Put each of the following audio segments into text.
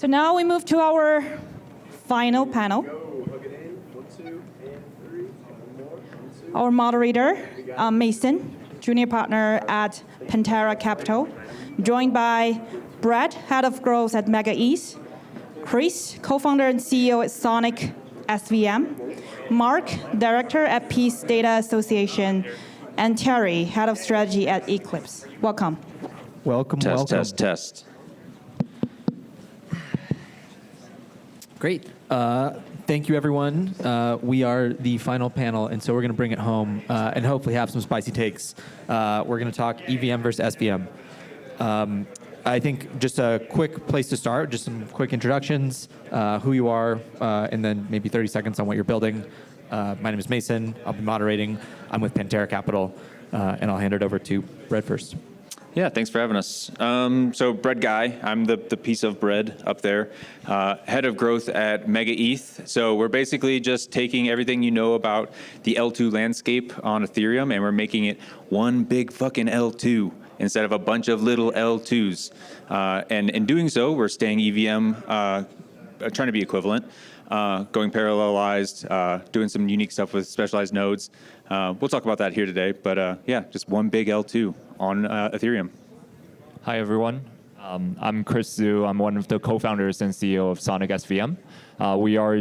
So now we move to our final panel. Our moderator, Mason, junior partner at Pantera Capital, joined by Brad, head of growth at MegaETH, Chris, co-founder and CEO at Sonic SVM, Marc, director at Pyth Data Association, and Terry, head of strategy at Eclipse. Welcome. Welcome. Test. Great. Thank you, everyone. We are the final panel, and so we're going to bring it home and hopefully have some spicy takes. We're going to talk EVM versus SVM. I think just a quick place to start, just some quick introductions, who you are, and then maybe 30 seconds on what you're building. My name is Mason. I'll be moderating. I'm with Pantera Capital, and I'll hand it over to Brett first. Yeah, thanks for having us. So bread guy, I'm the piece of bread up there, head of growth at MegaETH. So we're basically just taking everything you know about the L2 landscape on Ethereum, and we're making it one big fucking L2 instead of a bunch of little L2s. And in doing so, we're staying EVM, trying to be equivalent, going parallelized, doing some unique stuff with specialized nodes. We'll talk about that here today, but yeah, just one big L2 on Ethereum. Hi, everyone. I'm Chris Zhu. I'm one of the co-founders and CEO of Sonic SVM. We are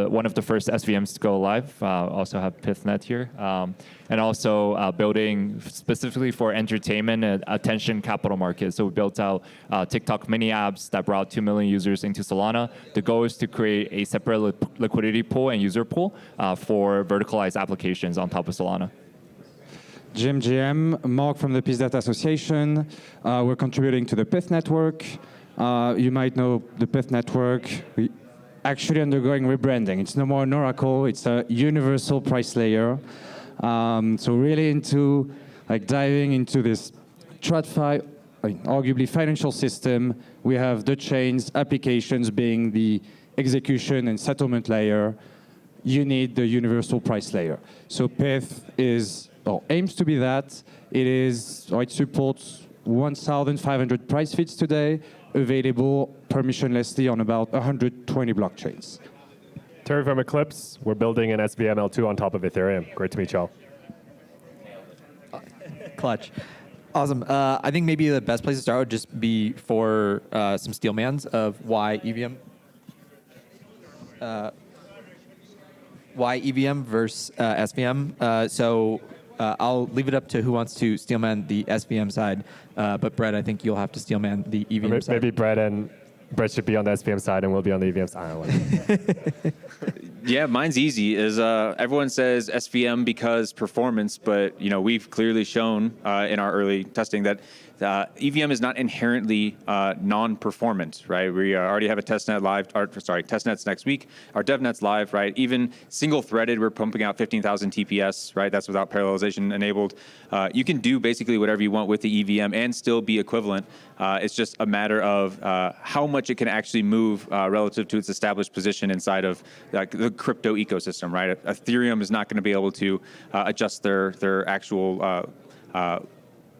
one of the first SVMs to go live. Also have Pythnet here. And also building specifically for entertainment and attention capital markets. So we built out TikTok mini apps that brought 2 million users into Solana. The goal is to create a separate liquidity pool and user pool for verticalized applications on top of Solana. Jim GM, Marc from the Pyth Data Association. We're contributing to the Pyth network. You might know the Pyth network. We actually undergoing rebranding. It's no more an Oracle. It's a universal price layer. So really into diving into this TradFi, arguably financial system. We have the chains, applications being the execution and settlement layer. You need the universal price layer. So Pyth aims to be that. It supports 1,500 price feeds today, available permissionlessly on about 120 blockchains. Terry from Eclipse. We're building an SVM L2 on top of Ethereum. Great to meet y'all. Clutch. Awesome. I think maybe the best place to start would just be for some steelmans of why EVM versus SVM. So I'll leave it up to who wants to steelman the SVM side. But Brett, I think you'll have to steelman the EVM side. Maybe Brett should be on the SVM side and we'll be on the EVM side. Yeah, mine's easy. Everyone says SVM because performance, but we've clearly shown in our early testing that EVM is not inherently non-performant, right? We already have a testnet live. Testnet's next week. Our devnet's live, right? Even single-threaded, we're pumping out 15,000 TPS, right? That's without parallelization enabled. You can do basically whatever you want with the EVM and still be equivalent. It's just a matter of how much it can actually move relative to its established position inside of the crypto ecosystem, right? Ethereum is not going to be able to adjust their actual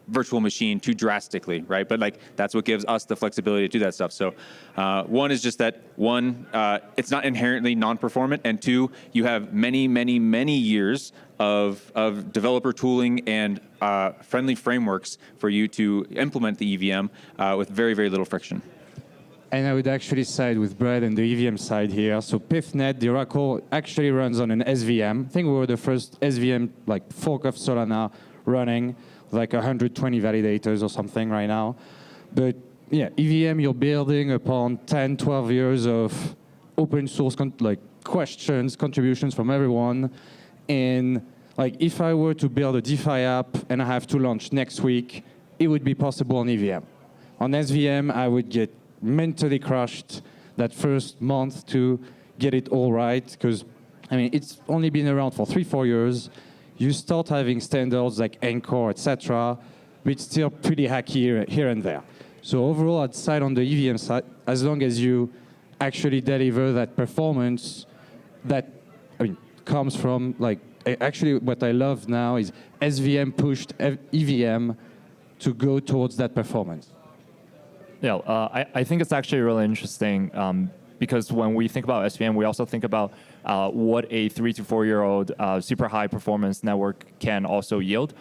virtual machine too drastically, right? But that's what gives us the flexibility to do that stuff. So one is just that it's not inherently non-performant, and two, you have many, many, many years of developer tooling and friendly frameworks for you to implement the EVM with very, very little friction. And I would actually side with Brad and the EVM side here. So Pythnet, the Oracle, actually runs on an SVM. I think we were the first SVM fork of Solana running, 120 validators or something right now. But yeah, EVM, you're building upon 10, 12 years of open source questions, contributions from everyone. And if I were to build a DeFi app and I have to launch next week, it would be possible on EVM. On SVM, I would get mentally crushed that first month to get it all right, because it's only been around for 3-4 years. You start having standards like Anchor, etc., but it's still pretty hacky here and there. So overall, I'd side on the EVM side, as long as you actually deliver that performance that comes from actually what I love now is SVM pushed EVM to go towards that performance. Yeah, I think it's actually really interesting because when we think about SVM, we also think about what a 3 to 4 year old super high performance network can also yield,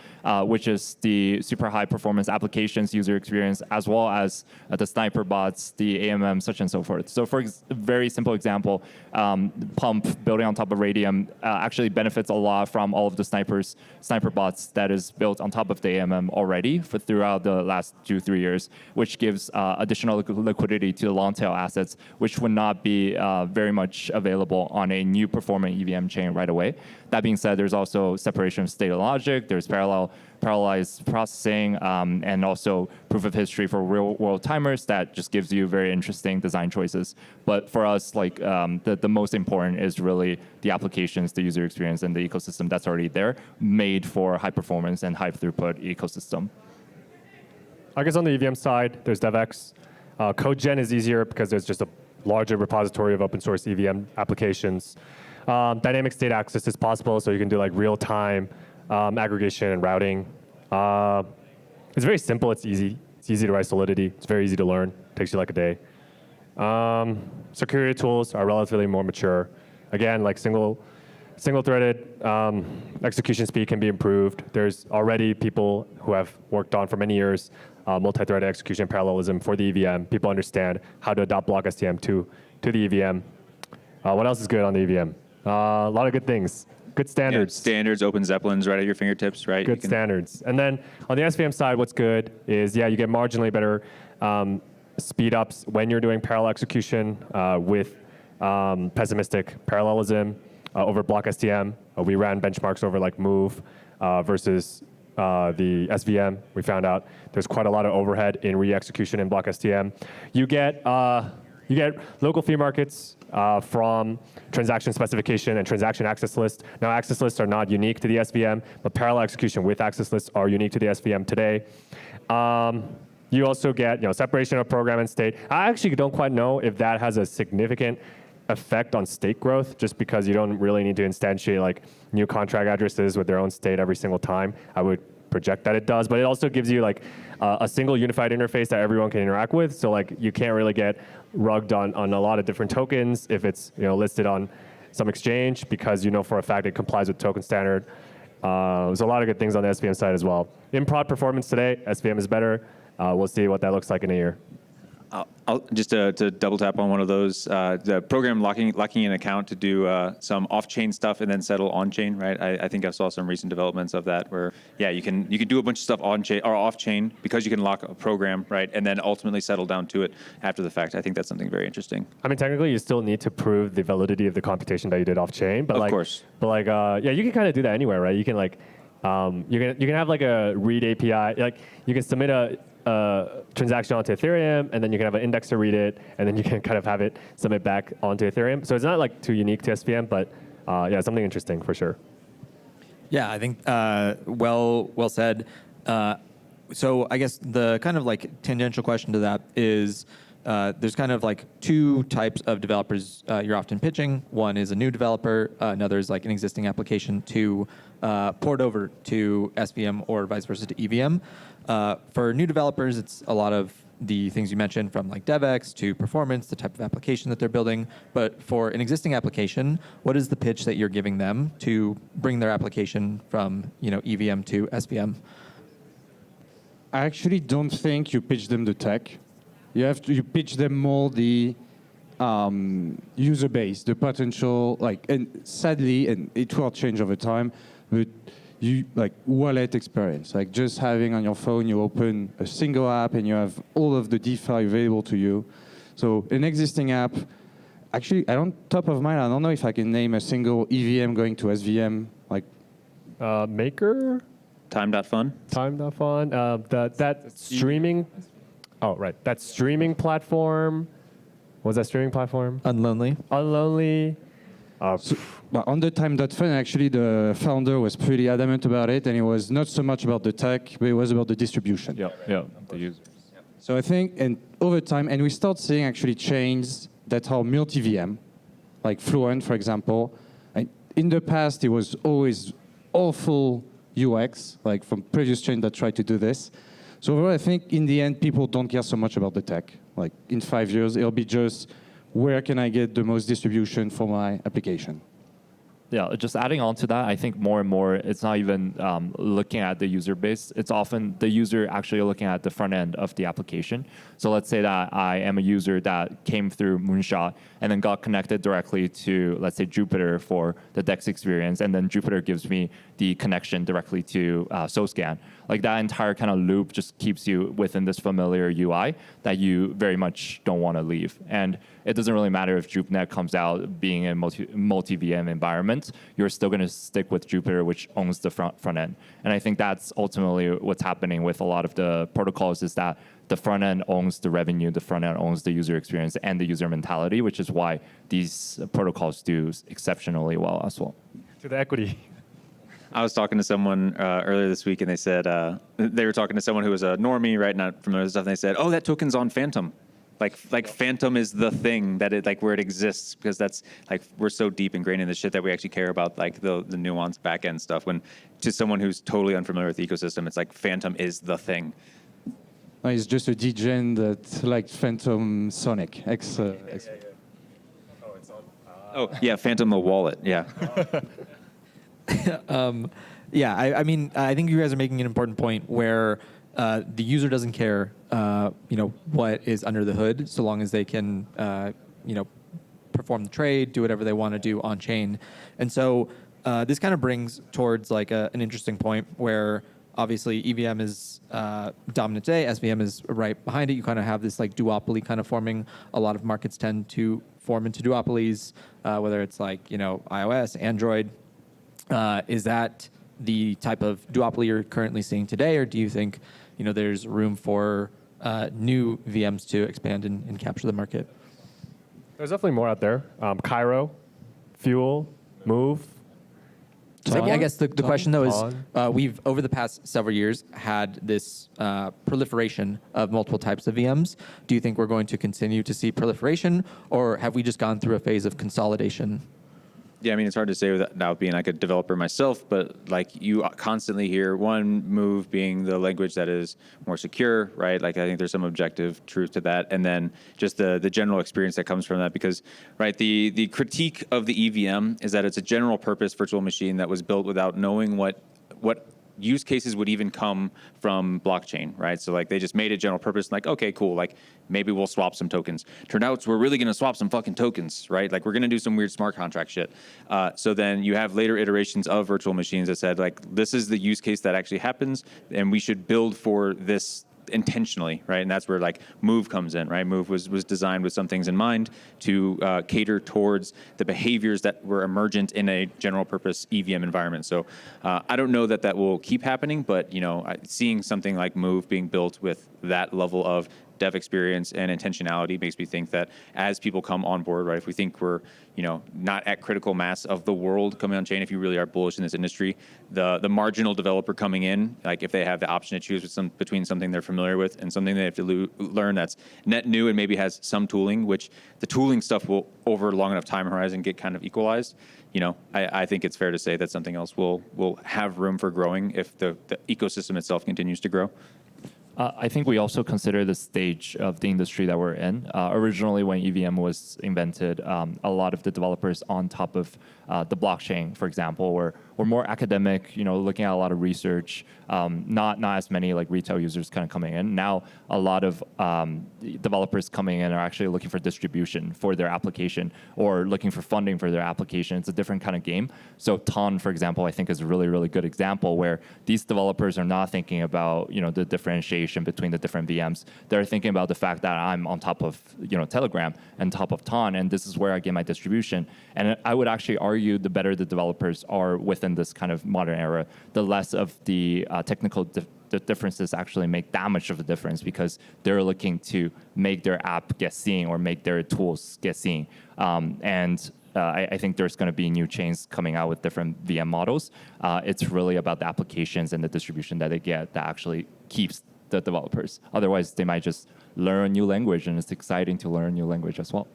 which is the super high performance applications user experience, as well as the sniper bots, the AMM, such and so forth. So for a very simple example, Pump building on top of Radium actually benefits a lot from all of the sniper bots that is built on top of the AMM already throughout the last 2-3 years, which gives additional liquidity to the long tail assets, which would not be very much available on a new performing EVM chain right away. That being said, there's also separation of state and logic, there's parallelized processing, and also proof of history for real world timers that just gives you very interesting design choices. But for us, like the most important is really the applications, the user experience, and the ecosystem that's already there, made for high performance and high throughput ecosystem. I guess on the EVM side, there's DevX. Code gen is easier because there's just a larger repository of open source EVM applications. Dynamic state access is possible, so you can do like real-time aggregation and routing. It's very simple. It's easy. It's easy to write Solidity. It's very easy to learn. Takes you like a day. Security tools are relatively more mature. Again, like single-threaded execution speed can be improved. There's already people who have worked on for many years multi-threaded execution parallelism for the EVM. People understand how to adopt block STM to the EVM. What else is good on the EVM? A lot of good things. Good standards. Yeah, standards, open Zeppelins right at your fingertips, right? Good standards. And then on the SVM side, what's good is, you get marginally better speed ups when you're doing parallel execution with pessimistic parallelism over block STM. We ran benchmarks over like Move versus the SVM. We found out there's quite a lot of overhead in re-execution in block STM. You get local fee markets from transaction specification and transaction access list. Now, access lists are not unique to the SVM, but parallel execution with access lists are unique to the SVM today. You also get separation of program and state. I actually don't quite know if that has a significant effect on state growth, just because you don't really need to instantiate like new contract addresses with their own state every single time. I would project that it does, but it also gives you like a single unified interface that everyone can interact with. So like you can't really get rugged on a lot of different tokens if it's listed on some exchange, because for a fact it complies with token standard. There's a lot of good things on the SVM side as well. In prod performance today, SVM is better. We'll see what that looks like in a year. I'll just to double tap on one of those, the program locking an account to do some off-chain stuff and then settle on-chain, right? I think I saw some recent developments of that where, you can do a bunch of stuff on-chain or off-chain because you can lock a program, right, and then ultimately settle down to it after the fact. I think that's something very interesting. I mean, technically, you still need to prove the validity of the computation that you did off-chain, but of course. But you can kind of do that anywhere, right? You can you can have like a read API, like you can submit a transaction onto Ethereum, and then you can have an index to read it, and then you can kind of have it submit back onto Ethereum. So it's not like too unique to SVM, but something interesting for sure. Yeah, I think well said. So I guess the kind of like tangential question to that is there's kind of like two types of developers you're often pitching. One is a new developer, another is like an existing application to port over to SVM or vice versa to EVM. For new developers, it's a lot of the things you mentioned, from like DevX to performance, the type of application that they're building. But for an existing application, what is the pitch that you're giving them to bring their application from EVM to SVM? I actually don't think you pitch them the tech. You pitch them more the user base, the potential, and sadly, and it will change over time, but wallet experience, like just having on your phone, you open a single app and you have all of the DeFi available to you. So an existing app, actually, top of mind, I don't know if I can name a single EVM going to SVM, Maker? Time.fun? Time.fun. That streaming. Oh, right. That streaming platform. What was that streaming platform? Unlonely. On the time.fun, actually, the founder was pretty adamant about it, and it was not so much about the tech, but it was about the distribution. Yeah, the users. So I think, and over time, and we start seeing actually chains that are multi-VM, like Fluent, for example. And in the past, it was always awful UX, like from previous chains that tried to do this. So overall, I think in the end, people don't care so much about the tech. Like in 5 years, it'll be just where can I get the most distribution for my application? Yeah, just adding on to that, I think more and more it's not even looking at the user base. It's often the user actually looking at the front end of the application. So let's say that I am a user that came through Moonshot and then got connected directly to, let's say, Jupyter for the DEX experience, and then Jupyter gives me the connection directly to SoScan. Like that entire kind of loop just keeps you within this familiar UI that you very much don't want to leave. And it doesn't really matter if JupNet comes out being a multi-VM environment, you're still going to stick with Jupyter, which owns the front end. And I think that's ultimately what's happening with a lot of the protocols is that the front end owns the revenue, the front end owns the user experience and the user mentality, which is why these protocols do exceptionally well as well. To the equity. I was talking to someone earlier this week, and they said they were talking to someone who was a normie, right, not familiar with stuff, and they said, "Oh, that token's on Phantom." Like Phantom is the thing that it like where it exists, because that's like we're so deep ingrained in this shit that we actually care about like the nuanced back end stuff. When to someone who's totally unfamiliar with the ecosystem, it's like Phantom is the thing. It's just a degen that like Phantom Sonic X. Oh, it's on. Oh yeah, Phantom the wallet. Yeah. Yeah, I mean, I think you guys are making an important point where the user doesn't care, what is under the hood, so long as they can, perform the trade, do whatever they want to do on chain. And so this kind of brings towards like an interesting point where obviously EVM is dominant today, SVM is right behind it. You kind of have this like duopoly kind of forming. A lot of markets tend to form into duopolies, whether it's like iOS, Android. Is that the type of duopoly you're currently seeing today, or do you think there's room for new VMs to expand and capture the market? There's definitely more out there. Cairo, Fuel, Move. So I guess the question though is Ton. we've over the past several years had this proliferation of multiple types of VMs. Do you think we're going to continue to see proliferation, or have we just gone through a phase of consolidation? Yeah, I mean, it's hard to say without being like a developer myself, but like you constantly hear one Move being the language that is more secure, right? Like I think there's some objective truth to that. And then just the general experience that comes from that, because, right, the critique of the EVM is that it's a general purpose virtual machine that was built without knowing what use cases would even come from blockchain, right? So like they just made a general purpose, like, okay, cool, like maybe we'll swap some tokens. Turned out we're really gonna swap some fucking tokens, right? Like we're gonna do some weird smart contract shit. So then you have later iterations of virtual machines that said like, this is the use case that actually happens and we should build for this intentionally, right? And that's where like Move comes in, right? Move was designed with some things in mind to cater towards the behaviors that were emergent in a general purpose EVM environment. So I don't know that will keep happening, but seeing something like Move being built with that level of dev experience and intentionality makes me think that as people come on board, right, if we think we're not at critical mass of the world coming on chain, if you really are bullish in this industry, the marginal developer coming in, like if they have the option to choose between something they're familiar with and something they have to learn that's net new and maybe has some tooling, which the tooling stuff will over a long enough time horizon get kind of equalized. I think it's fair to say that something else will have room for growing if the ecosystem itself continues to grow. I think we also consider the stage of the industry that we're in. Originally, when EVM was invented, a lot of the developers on top of the blockchain, for example, were more academic, looking at a lot of research, not as many like retail users kind of coming in. Now, a lot of developers coming in are actually looking for distribution for their application or looking for funding for their application. It's a different kind of game. So Ton, for example, I think is a really, really good example where these developers are not thinking about, the differentiation between the different VMs. They're thinking about the fact that I'm on top of, Telegram and top of Ton, and this is where I get my distribution. And I would actually argue the better the developers are within this kind of modern era, the less of the technical the differences actually make that much of a difference because they're looking to make their app get seen or make their tools get seen. I think there's going to be new chains coming out with different VM models. It's really about the applications and the distribution that they get that actually keeps the developers. Otherwise, they might just learn a new language, and it's exciting to learn a new language as well.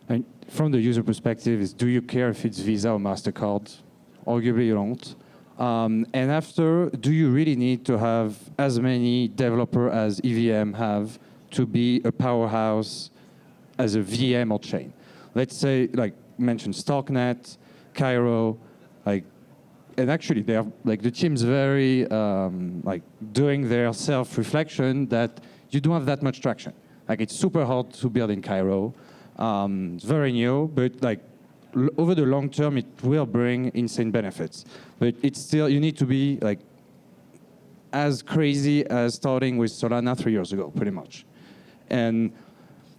And from the user perspective, do you care if it's Visa or MasterCard? Arguably, you don't. And after, do you really need to have as many developers as EVM have to be a powerhouse as a VM or chain? Let's say, like mentioned, Starknet, Cairo, and actually they are the team's very doing their self-reflection that you don't have that much traction. It's super hard to build in Cairo. It's very new, but over the long term, it will bring insane benefits. But it's still, you need to be as crazy as starting with Solana 3 years ago, pretty much. And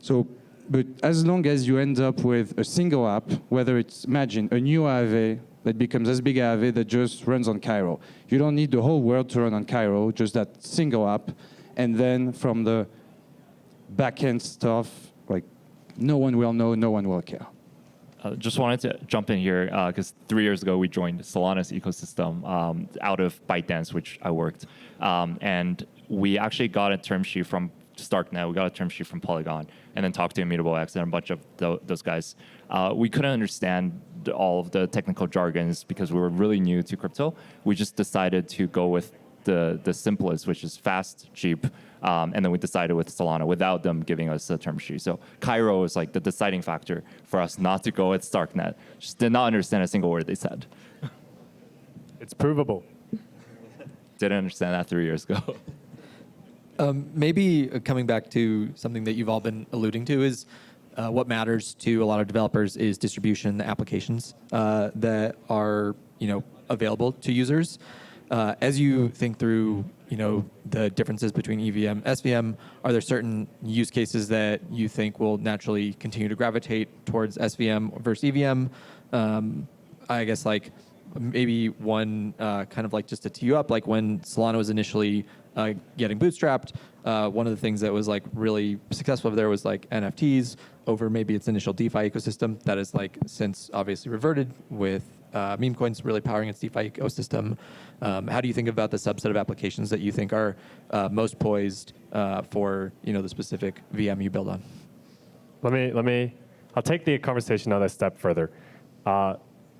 so, but as long as you end up with a single app, whether it's, imagine, a new AAV that becomes as big AAV that just runs on Cairo. You don't need the whole world to run on Cairo, just that single app. And then from the back-end stuff, no one will know, no one will care. Just wanted to jump in here because 3 years ago we joined Solana's ecosystem out of ByteDance, which I worked, and we actually got a term sheet from Starknet. We got a term sheet from Polygon, and then talked to Immutable X and a bunch of those guys. We couldn't understand all of the technical jargons because we were really new to crypto. We just decided to go with the simplest, which is fast, cheap, and then we decided with Solana without them giving us a term sheet. So Cairo was the deciding factor for us not to go with Starknet. Just did not understand a single word they said. It's provable. Didn't understand that 3 years ago. Maybe coming back to something that you've all been alluding to is what matters to a lot of developers is distribution, the applications that are available to users. As you think through the differences between EVM, SVM, are there certain use cases that you think will naturally continue to gravitate towards SVM versus EVM? I guess maybe one kind of just to tee you up, when Solana was initially getting bootstrapped, one of the things that was really successful there was NFTs over maybe its initial DeFi ecosystem that is since obviously reverted with meme coins really powering its DeFi ecosystem. How do you think about the subset of applications that you think are most poised for the specific VM you build on? I'll take the conversation another step further.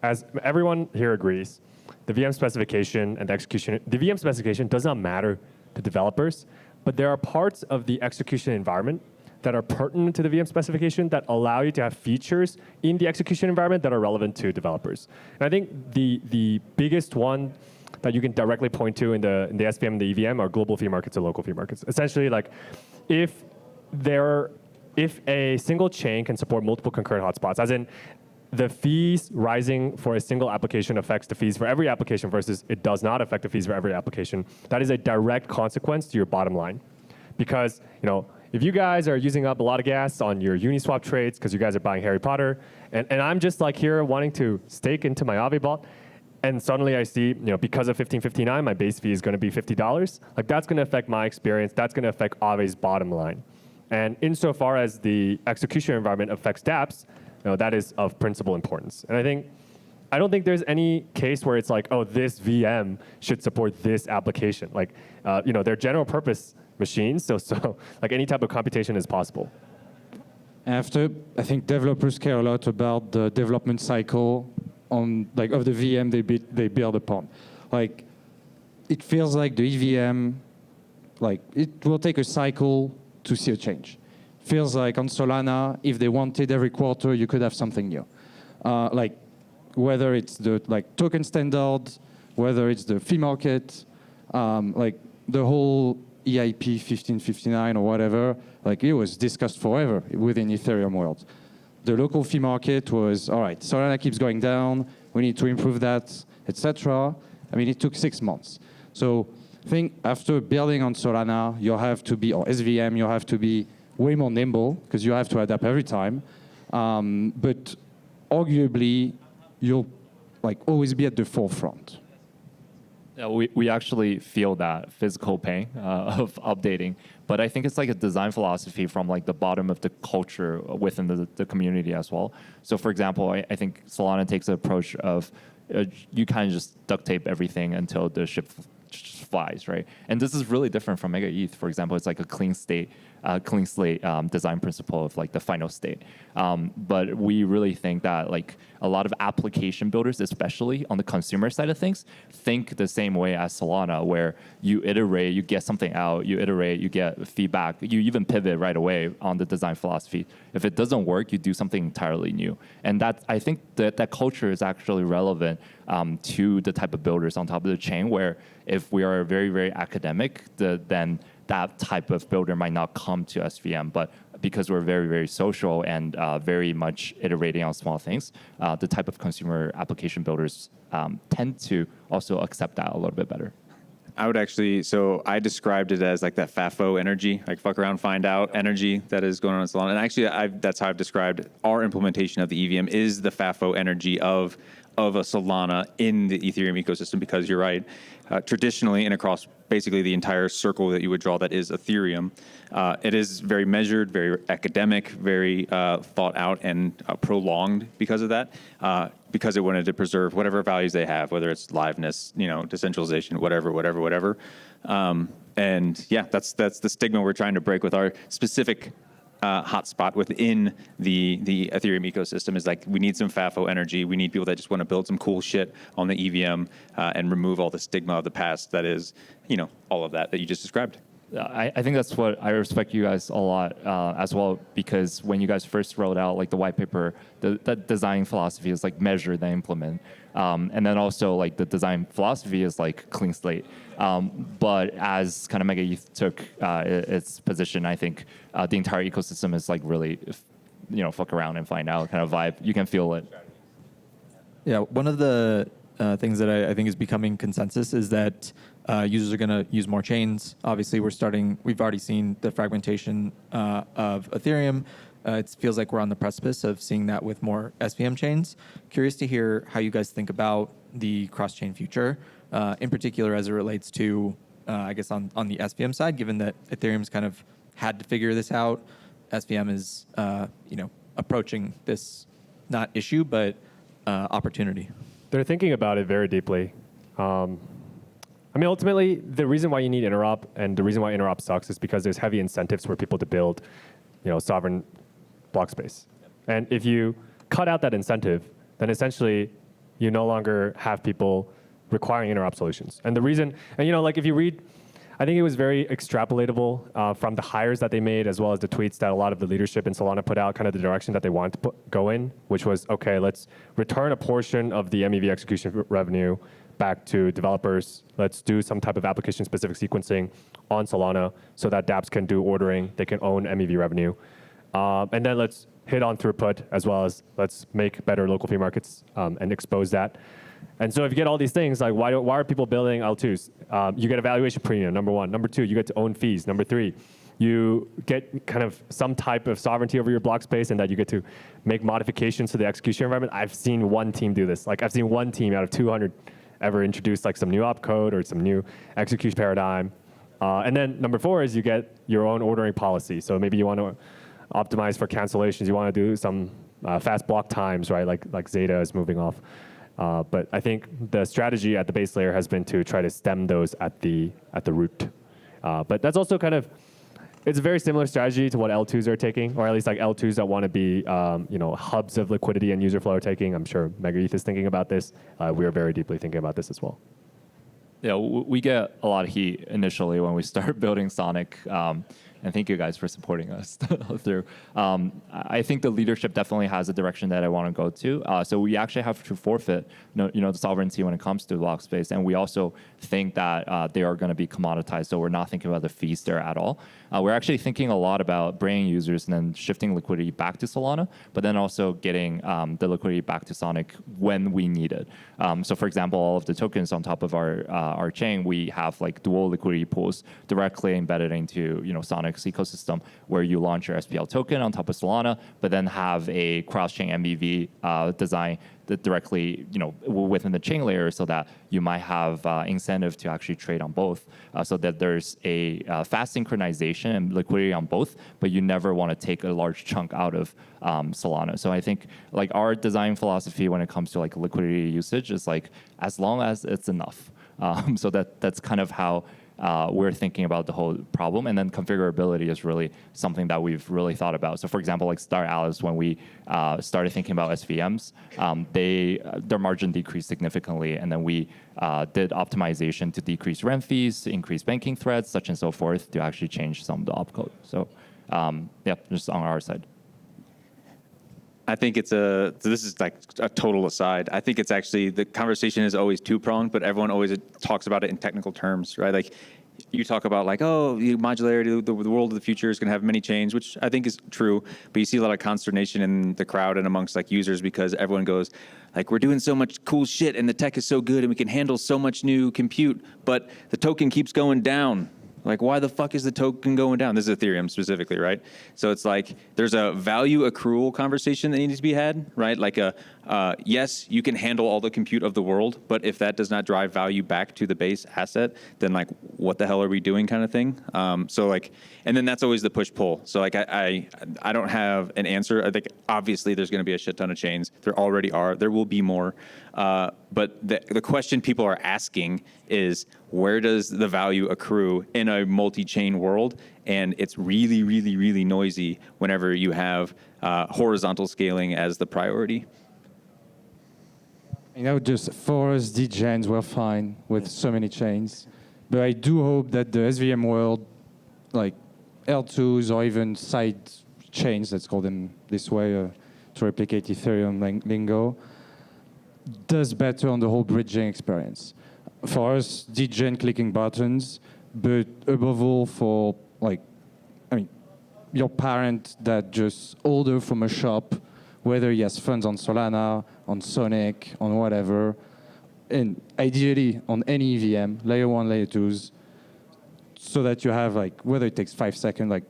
As everyone here agrees, the VM specification and the execution, the VM specification does not matter to developers, but there are parts of the execution environment that are pertinent to the VM specification that allow you to have features in the execution environment that are relevant to developers. And I think the biggest one that you can directly point to in the SVM and the EVM are global fee markets and local fee markets. Essentially, if a single chain can support multiple concurrent hotspots, as in the fees rising for a single application affects the fees for every application versus it does not affect the fees for every application, that is a direct consequence to your bottom line. Because if you guys are using up a lot of gas on your Uniswap trades because you guys are buying Harry Potter, and I'm just here wanting to stake into my Aave bot, and suddenly I see, because of 1559, my base fee is going to be $50. That's going to affect my experience. That's going to affect Aave's bottom line. And insofar as the execution environment affects dApps, that is of principal importance. And I don't think there's any case where it's this VM should support this application. They're general purpose machines, so any type of computation is possible. After, I think developers care a lot about the development cycle of the VM they build upon. It feels like the EVM, it will take a cycle to see a change. Feels like on Solana, if they wanted every quarter, you could have something new. Whether it's the token standard, whether it's the fee market, the whole EIP 1559 or whatever, it was discussed forever within Ethereum world. The local fee market was, all right, Solana keeps going down, we need to improve that, etc. It took 6 months. So I think after building on Solana, you have to be, or SVM, you have to be way more nimble because you have to adapt every time. But arguably, you'll always be at the forefront. Yeah, we actually feel that physical pain of updating, but I think it's a design philosophy from the bottom of the culture within the community as well. So for example, I think Solana takes the approach of you kind of just duct tape everything until the ship just flies, right? And this is really different from MegaETH, for example. It's a clean state clean slate design principle of like the final state. But we really think that like a lot of application builders, especially on the consumer side of things, think the same way as Solana, where you iterate, you get something out, you iterate, you get feedback, you even pivot right away on the design philosophy. If it doesn't work, you do something entirely new. And that I think that culture is actually relevant to the type of builders on top of the chain, where if we are very, very academic, then that type of builder might not come to SVM. But because we're very, very social and very much iterating on small things, the type of consumer application builders tend to also accept that a little bit better. I would actually, so I described it as like that FAFO energy, like fuck around, find out energy that is going on in Solana. And actually, that's how I've described our implementation of the EVM is the FAFO energy of a Solana in the Ethereum ecosystem, because you're right. Traditionally, and across basically the entire circle that you would draw that is Ethereum, it is very measured, very academic, very thought out and prolonged because of that, because it wanted to preserve whatever values they have, whether it's liveness, decentralization, whatever. And yeah, that's the stigma we're trying to break with our specific hotspot within the Ethereum ecosystem. Is like, we need some FAFO energy. We need people that just want to build some cool shit on the EVM and remove all the stigma of the past that is, all of that you just described. I think that's what I respect you guys a lot as well, because when you guys first rolled out like the white paper, the design philosophy is like measure then implement, and then also like the design philosophy is like clean slate. But as kind of MegaETH took its position, I think the entire ecosystem is like really, fuck around and find out kind of vibe. You can feel it. Yeah, one of the things that I think is becoming consensus is that users are going to use more chains. Obviously, we've already seen the fragmentation of Ethereum. It feels like we're on the precipice of seeing that with more SVM chains. Curious to hear how you guys think about the cross-chain future, in particular as it relates to, I guess, on the SVM side, given that Ethereum's kind of had to figure this out. SVM is, approaching this not issue, but opportunity. They're thinking about it very deeply. Ultimately, the reason why you need interop and the reason why interop sucks is because there's heavy incentives for people to build, sovereign block space. And if you cut out that incentive, then essentially you no longer have people requiring interop solutions. And the reason, if you read, I think it was very extrapolatable from the hires that they made, as well as the tweets that a lot of the leadership in Solana put out, kind of the direction that they wanted to go in, which was, okay, let's return a portion of the MEV execution revenue back to developers. Let's do some type of application-specific sequencing on Solana so that dApps can do ordering, they can own MEV revenue. And then let's hit on throughput, as well as let's make better local free markets and expose that. And so if you get all these things, like why are people building L2s? You get a valuation premium, number one. Number two, you get to own fees. Number three, you get kind of some type of sovereignty over your block space, and that you get to make modifications to the execution environment. I've seen one team do this. Like, I've seen one team out of 200 ever introduce like some new opcode or some new execution paradigm. And then number four is you get your own ordering policy. So maybe you want to optimize for cancellations. You want to do some fast block times, right? Like Zeta is moving off. But I think the strategy at the base layer has been to try to stem those at the root. But that's also kind of, it's a very similar strategy to what L2s are taking, or at least like L2s that want to be hubs of liquidity and user flow are taking. I'm sure MegaETH is thinking about this. We are very deeply thinking about this as well. Yeah, we get a lot of heat initially when we start building Sonic. And thank you guys for supporting us through. I think the leadership definitely has a direction that I want to go to. So we actually have to forfeit, the sovereignty when it comes to block space, and we also think that they are going to be commoditized. So we're not thinking about the fees there at all. We're actually thinking a lot about bringing users and then shifting liquidity back to Solana, but then also getting the liquidity back to Sonic when we need it. So for example, all of the tokens on top of our chain, we have like dual liquidity pools directly embedded into Sonic's ecosystem, where you launch your SPL token on top of Solana, but then have a cross-chain MEV design that directly within the chain layer, so that you might have incentive to actually trade on both, so that there's a fast synchronization and liquidity on both, but you never want to take a large chunk out of Solana. So I think like our design philosophy when it comes to like liquidity usage is like as long as it's enough. So that's kind of how we're thinking about the whole problem. And then configurability is really something that we've really thought about. So for example, like Star Alice, when we started thinking about SVMs, their margin decreased significantly. And then we did optimization to decrease rent fees, increase banking threads, such and so forth, to actually change some of the opcode. So just on our side. I think it's this is like a total aside. I think it's actually, the conversation is always two-pronged, but everyone always talks about it in technical terms, right? Like you talk about like, oh, modularity, the world of the future is going to have many chains, which I think is true, but you see a lot of consternation in the crowd and amongst like users because everyone goes like, we're doing so much cool shit and the tech is so good and we can handle so much new compute, but the token keeps going down. Like, why the fuck is the token going down? This is Ethereum specifically, right? So it's like there's a value accrual conversation that needs to be had, right? Like yes, you can handle all the compute of the world, but if that does not drive value back to the base asset, then like, what the hell are we doing kind of thing? So like, and then that's always the push-pull. So like, I don't have an answer. I think obviously there's going to be a shit ton of chains. There already are. There will be more. But the question people are asking is, where does the value accrue in a multi-chain world? And it's really, really, really noisy whenever you have horizontal scaling as the priority. You know, just for us, degens were fine with so many chains. But I do hope that the SVM world, like L2s or even side chains, let's call them this way, to replicate Ethereum lingo, does better on the whole bridging experience. For us, degen clicking buttons, but above all for, like, I mean, your parent that just order from a shop, whether he has funds on Solana, on Sonic, on whatever, and ideally on any EVM, layer 1, layer 2s, so that you have, like, whether it takes 5 seconds, like,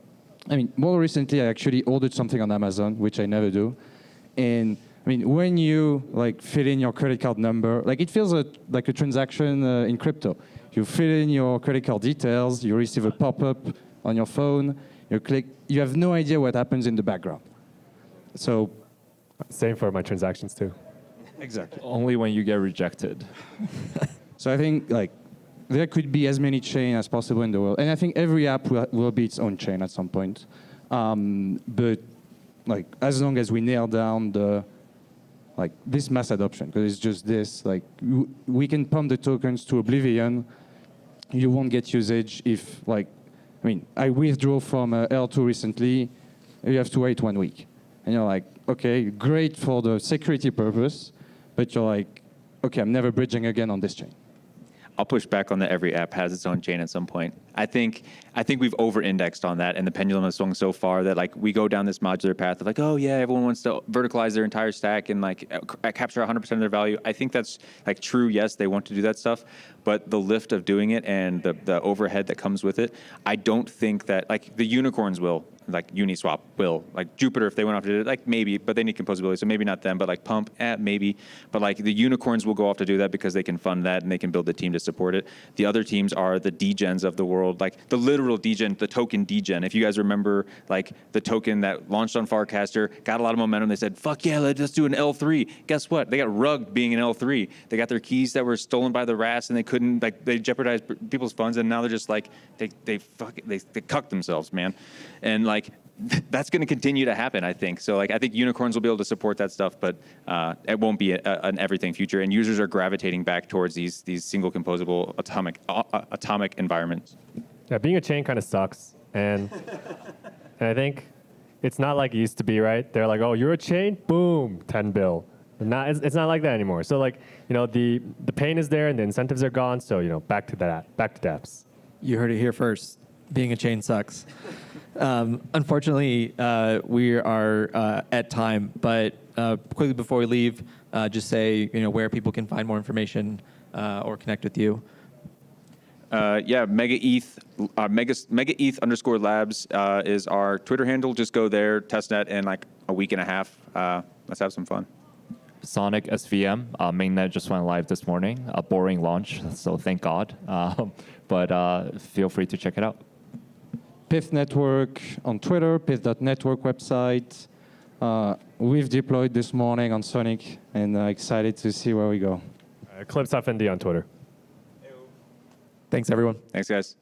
I mean, more recently, I actually ordered something on Amazon, which I never do, and I mean, when you like fill in your credit card number, like it feels like a transaction in crypto. You fill in your credit card details, you receive a pop-up on your phone, you click, you have no idea what happens in the background. So, Same for my transactions too. Exactly. Only when you get rejected. So I think like there could be as many chains as possible in the world, and I think every app will be its own chain at some point. But like as long as we nail down like this mass adoption, because it's just this, like we can pump the tokens to oblivion. You won't get usage if, like, I mean, I withdrew from L2 recently. You have to wait 1 week. And you're like, okay, great for the security purpose, but you're like, okay, I'm never bridging again on this chain. I'll push back on that every app has its own chain at some point. I think we've over-indexed on that, and the pendulum has swung so far that like we go down this modular path of like, oh yeah, everyone wants to verticalize their entire stack and like capture 100% of their value. I think that's like true. Yes, they want to do that stuff, but the lift of doing it and the overhead that comes with it, I don't think that like the unicorns will. Like Uniswap will, like Jupiter, if they went off to do it, like maybe, but they need composability, so maybe not them, but like Pump, maybe. But like the unicorns will go off to do that because they can fund that and they can build the team to support it. The other teams are the degens of the world, like the literal degen, the token degen. If you guys remember, like the token that launched on Farcaster, got a lot of momentum. They said, fuck yeah, let's do an L3. Guess what? They got rugged being an L3. They got their keys that were stolen by the RAS and they couldn't, like they jeopardized people's funds, and now they're just like, they cucked themselves, man. And like, that's going to continue to happen, I think. So like, I think unicorns will be able to support that stuff, but it won't be an everything future. And users are gravitating back towards these single composable atomic environments. Yeah, being a chain kind of sucks, and I think it's not like it used to be, right? They're like, oh, you're a chain, boom, 10 bill. It's not like that anymore. So like, you know, the pain is there and the incentives are gone. So you know, back to dApps. You heard it here first. Being a chain sucks. Unfortunately, we are at time, but quickly before we leave, just say where people can find more information or connect with you. MegaETH, MegaETH_labs is our Twitter handle. Just go there, testnet in like a week and a half. Let's have some fun. Sonic SVM, mainnet just went live this morning. A boring launch, so thank God. But feel free to check it out. Pyth Network on Twitter, pyth.network website. We've deployed this morning on Sonic, and excited to see where we go. Eclipse FND on Twitter. Thanks, everyone. Thanks, guys.